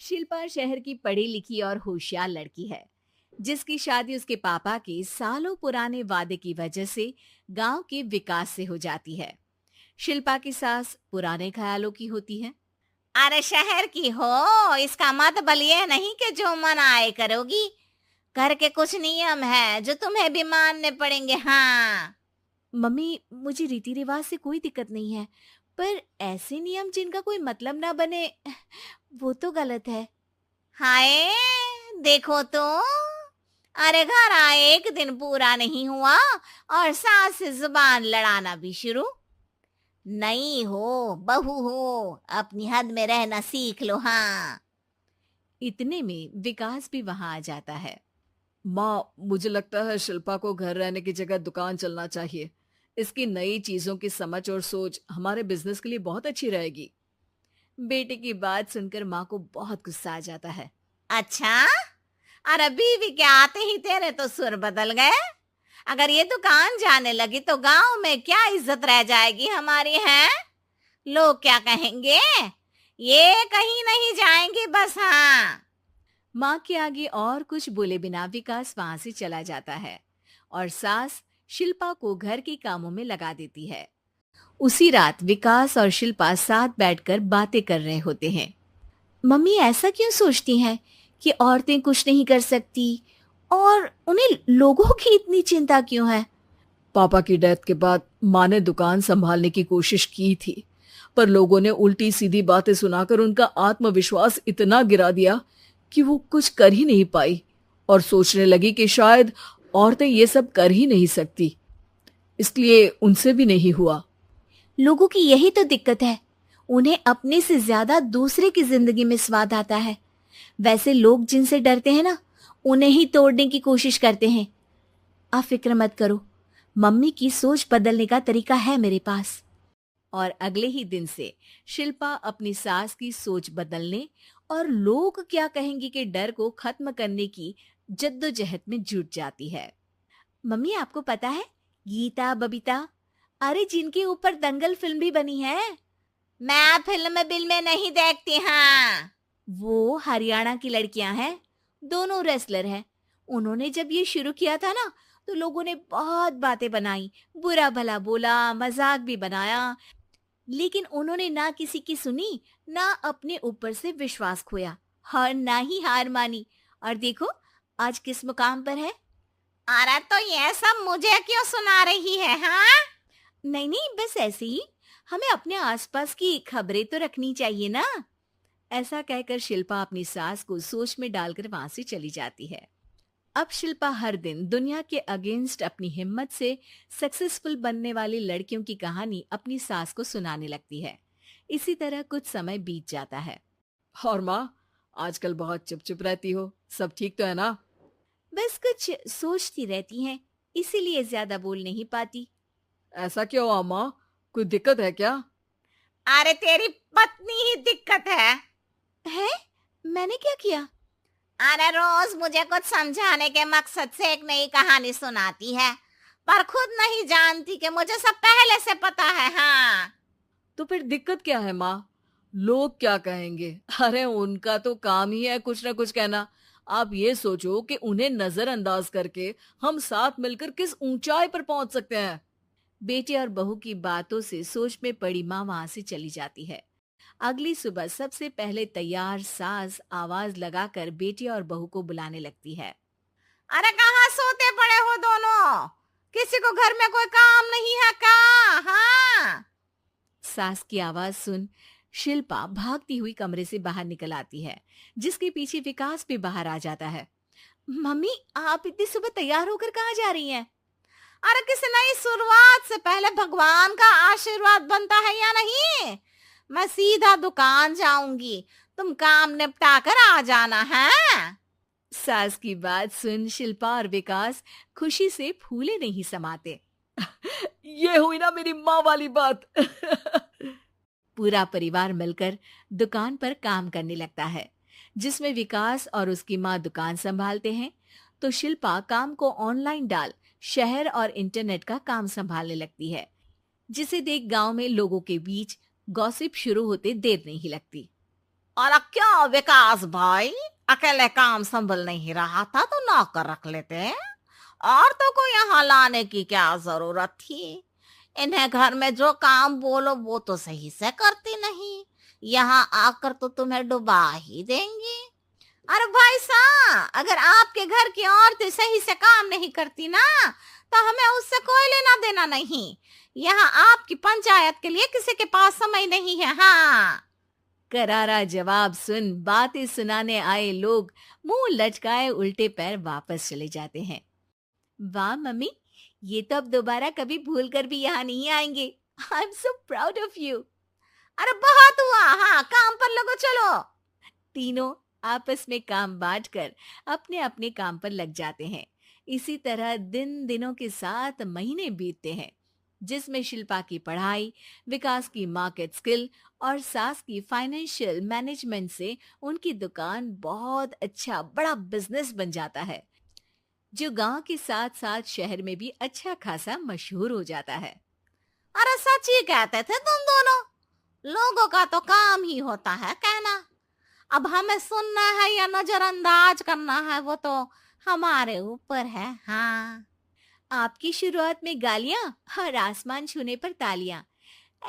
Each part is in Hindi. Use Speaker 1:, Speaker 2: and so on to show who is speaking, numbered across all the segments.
Speaker 1: शिल्पा शहर की पढ़ी लिखी और होशियार लड़की है, जिसकी शादी उसके पापा के सालों पुराने वादे की वजह से गांव के विकास से हो जाती है। शिल्पा की सास पुराने ख्यालों की होती है।
Speaker 2: अरे शहर की हो, इसका मतलब ये नहीं कि जो मन आए करोगी। घर के कुछ नियम है जो तुम्हें भी मानने पड़ेंगे। हाँ।
Speaker 1: मम्मी, मुझे रीति रिवाज से कोई दिक्कत नहीं है, पर ऐसे नियम जिनका कोई मतलब ना बने, वो तो गलत है।
Speaker 2: हाय, देखो तो। अरे घर आए एक दिन पूरा नहीं हुआ और सास से जुबान लड़ाना भी शुरू। नहीं हो, बहू हो, अपनी हद में रहना सीख लो। हाँ।
Speaker 1: इतने में विकास भी वहां आ जाता है।
Speaker 3: माँ, मुझे लगता है शिल्पा को घर रहने की जगह दुकान चलना चाहिए। इसकी नई चीजों की समझ और सोच हमारे बिजनेस के लिए बहुत अच्छी रहेगी।
Speaker 1: बेटे की बात सुनकर माँ को बहुत गुस्सा आ जाता है।
Speaker 2: अच्छा, अरे बीवी के आते ही तेरे तो सुर बदल गए। अगर ये दुकान जाने लगी तो गांव में क्या इज्जत रह जाएगी हमारी है? लोग क्या कहेंगे? ये कहीं नहीं जाएंगे बस। हाँ।
Speaker 1: माँ के आगे और कुछ बोले बिना विकास वहां से चला जाता है और सास शिल्पा को घर के कामों में लगा देती है। उसी रात विकास और शिल्पा साथ बैठकर बातें कर रहे होते हैं। मम्मी ऐसा क्यों सोचती हैं कि औरतें कुछ नहीं कर सकती, और उन्हें लोगों की इतनी चिंता क्यों है?
Speaker 3: पापा की डेथ के बाद माँ ने दुकान संभालने की कोशिश की थी, पर लोगों ने उल्टी सीधी बातें सुनाकर उनका आत्मविश्वास इतना गिरा दिया कि वो कुछ कर ही नहीं पाई और सोचने लगी कि शायद औरतें ये सब कर ही नहीं सकती। इसलिए उनसे भी नहीं हुआ।
Speaker 1: लोगों की यही तो दिक्कत है, उन्हें अपने से ज्यादा दूसरे की जिंदगी में स्वाद आता है। वैसे लोग जिनसे डरते हैं ना, उन्हें ही तोड़ने की कोशिश करते हैं। आप फिक्र मत करो, मम्मी की सोच बदलने का तरीका है मेरे पास। और अगले ही दिन से शिल्पा अपनी सास की सोच बदलने और लोग क्या कहेंगे के डर को खत्म करने की जद्दोजहद में जुट जाती है। मम्मी, आपको पता है, गीता बबीता, अरे जिनके ऊपर दंगल फिल्म भी बनी है,
Speaker 2: मैं फिल्म बिल में नहीं देखती। हाँ।
Speaker 1: वो हरियाणा की लड़कियां हैं। दोनों रेसलर हैं। उन्होंने जब ये शुरू किया था ना, तो लोगों ने बहुत बातें बनाई, बुरा भला बोला, मजाक भी बनाया, लेकिन उन्होंने ना किसी की सुनी, ना अपने ऊपर से विश्वास खोया और ना ही हार मानी। और देखो आज किस मुकाम पर है।
Speaker 2: अरे तो ये सब मुझे क्यों सुना रही है? हाँ।
Speaker 1: नहीं नहीं, बस ऐसे ही, हमें अपने आसपास की खबरें तो रखनी चाहिए ना। ऐसा कहकर शिल्पा अपनी सास को सोच में डालकर वहां से चली जाती है। अब शिल्पा हर दिन दुनिया के अगेंस्ट अपनी हिम्मत से सक्सेसफुल बनने वाली लड़कियों की कहानी अपनी सास को सुनाने लगती है। इसी तरह कुछ समय बीत जाता है।
Speaker 3: और माँ, आजकल बहुत चुप चुप रहती हो, सब ठीक तो है ना?
Speaker 1: बस कुछ सोचती रहती हैं, इसीलिए ज्यादा बोल नहीं पाती।
Speaker 3: ऐसा क्यों हुआ माँ? कोई दिक्कत है क्या?
Speaker 2: अरे तेरी पत्नी ही दिक्कत है।
Speaker 1: है? मैंने क्या किया?
Speaker 2: अरे रोज मुझे कुछ समझाने के मकसद से एक नई कहानी सुनाती है, पर खुद नहीं जानती कि मुझे सब पहले से पता है। हाँ।
Speaker 3: तो फिर दिक्कत क्या है माँ? लोग क्या कहेंगे? अरे उनका तो काम ही है कुछ ना कुछ कहना। आप ये सोचो कि उन्हें नजरअंदाज करके हम साथ मिलकर किस ऊंचाई पर पहुंच सकते हैं।
Speaker 1: बेटे और बहू की बातों से सोच में पड़ी माँ वहां से चली जाती है। अगली सुबह सबसे पहले तैयार सास आवाज लगाकर बेटे और बहू को बुलाने लगती है।
Speaker 2: अरे कहाँ सोते पड़े हो दोनों? किसी को घर में कोई काम नहीं है क्या? हाँ।
Speaker 1: सास की आवाज सुन शिल्पा भागती हुई कमरे से बाहर निकल आती है, जिसके पीछे विकास भी बाहर आ जाता है। मम्मी, आप इतनी सुबह तैयार होकर कहाँ जा रही हैं?
Speaker 2: अरे किसी नई शुरुआत से पहले भगवान का आशीर्वाद बनता है या नहीं? मैं सीधा दुकान जाऊंगी, तुम काम निपटा कर आ जाना है।
Speaker 1: सास की बात सुन शिल्पा और विकास खुशी से फूले नहीं समाते।
Speaker 3: ये हुई ना मेरी माँ वाली बात।
Speaker 1: पूरा परिवार मिलकर दुकान पर काम करने लगता है, जिसमें विकास और उसकी माँ दुकान संभालते हैं, तो शिल्पा काम को ऑनलाइन डाल शहर और इंटरनेट का काम संभालने लगती है, जिसे देख गांव में लोगों के बीच गॉसिप शुरू होते देर नहीं लगती।
Speaker 2: और क्या विकास भाई, अकेले काम संभल नहीं रहा था तो नौकर रख लेते। औरतों को यहाँ लाने की क्या जरूरत थी? इन्हें घर में जो काम बोलो वो तो सही से करती नहीं, यहाँ आकर तो तुम्हें डुबा ही देंगी। अरे भाई साहब, अगर आपके घर की औरतें सही से काम नहीं करती ना, तो हमें उससे कोई लेना देना नहीं। यहाँ आपकी पंचायत के लिए किसी के पास समय नहीं है। हाँ।
Speaker 1: करारा जवाब सुन बातें सुनाने आए लोग मुंह लटकाए उल्टे पैर वापस चले जाते हैं। वाह मम्मी, ये तो अब दोबारा कभी भूल कर भी यहाँ नहीं आएंगे। I am so proud of you.
Speaker 2: अरे बहुत हुआ, हाँ काम पर लगो चलो।
Speaker 1: तीनों आपस में काम बांटकर अपने अपने काम पर लग जाते हैं। इसी तरह दिनों के साथ महीने बीतते हैं, जिसमें शिल्पा की पढ़ाई, विकास की मार्केट स्किल और सास की फाइनेंशियल मैनेजमेंट से उनकी दुकान बहुत अच्छा बड़ा बिजनेस बन जाता है, जो गांव के साथ साथ शहर में भी अच्छा खासा मशहूर हो जाता है।
Speaker 2: अरे सच ही कहते थे तुम दोनों, लोगों का तो काम ही होता है कहना। अब हमें सुनना है या नजरअंदाज करना है वो तो हमारे ऊपर है। हाँ।
Speaker 1: आपकी शुरुआत में गालियां और आसमान छूने पर तालियां,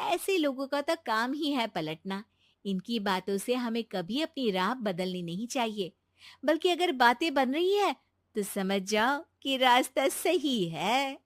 Speaker 1: ऐसे लोगों का तो काम ही है पलटना। इनकी बातों से हमें कभी अपनी राह बदलनी नहीं चाहिए, बल्कि अगर बातें बन रही है तो समझ जाओ कि रास्ता सही है।